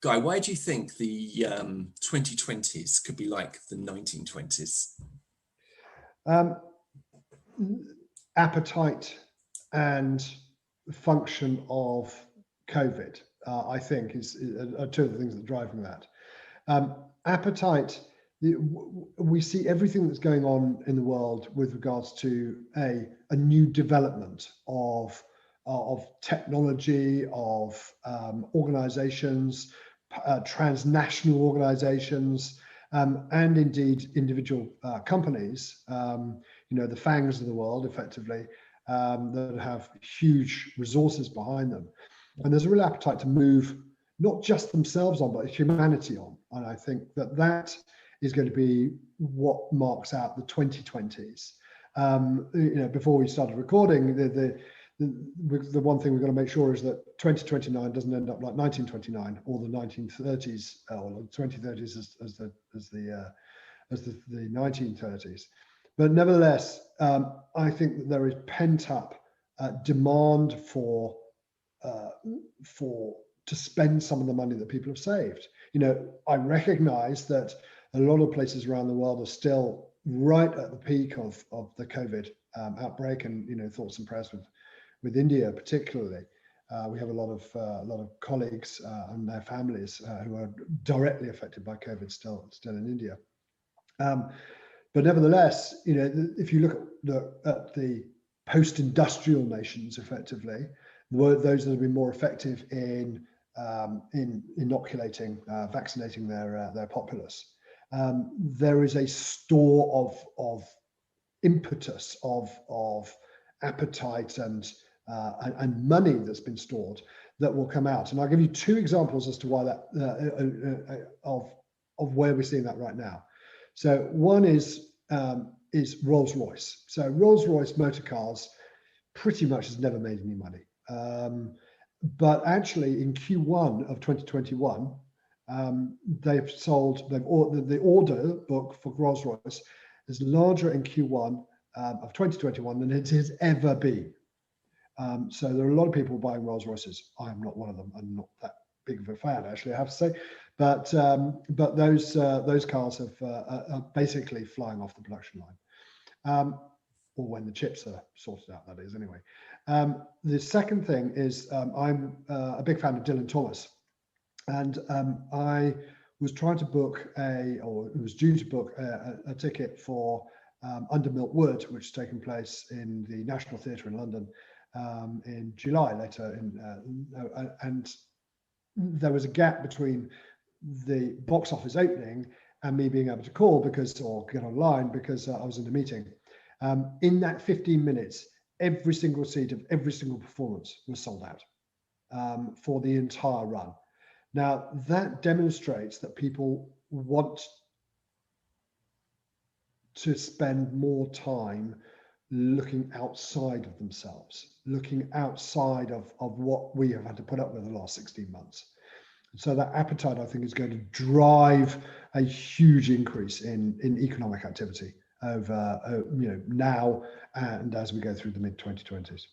Guy, why do you think the 2020s could be like the 1920s? Appetite and function of COVID, I think, are two of the things that are driving that. Appetite, we see everything that's going on in the world with regards to a new development of technology, of organizations, transnational organizations, and indeed individual companies, the FANGs of the world, effectively, that have huge resources behind them. And there's a real appetite to move not just themselves on, but humanity on. And I think that is going to be what marks out the 2020s. Before we started recording, the one thing we've got to make sure is that 2029 doesn't end up like 1929 or the 1930s or the 2030s as the 1930s. But nevertheless, I think that there is pent up demand to spend some of the money that people have saved. I recognize that a lot of places around the world are still right at the peak of the COVID outbreak, and thoughts and prayers with India particularly. We have a lot of colleagues and their families who are directly affected by COVID still in India. But nevertheless, if you look at the post-industrial nations, effectively, those that have been more effective in inoculating, vaccinating their populace, there is a store of impetus, of appetite and money that's been stored that will come out. And I'll give you two examples as to why that of where we're seeing that right now. So one is Rolls-Royce. So Rolls-Royce Motor Cars pretty much has never made any money. But actually in Q1 of 2021, the order book for Rolls-Royce is larger in Q1 of 2021 than it has ever been. So there are a lot of people buying Rolls-Royces. I am not one of them. I'm not that big of a fan, actually, I have to say. But those cars are basically flying off the production line, or when the chips are sorted out, that is, anyway. The second thing is I'm a big fan of Dylan Thomas, and I was trying to book was due to book a ticket for Under Milk Wood, which is taking place in the National Theatre in London in July later, and there was a gap between the box office opening and me being able to call or get online because I was in a meeting. In that 15 minutes, every single seat of every single performance was sold out for the entire run. Now, that demonstrates that people want to spend more time looking outside of themselves, looking outside of what we have had to put up with the last 16 months. So that appetite, I think, is going to drive a huge increase in economic activity over now and as we go through the mid-2020s.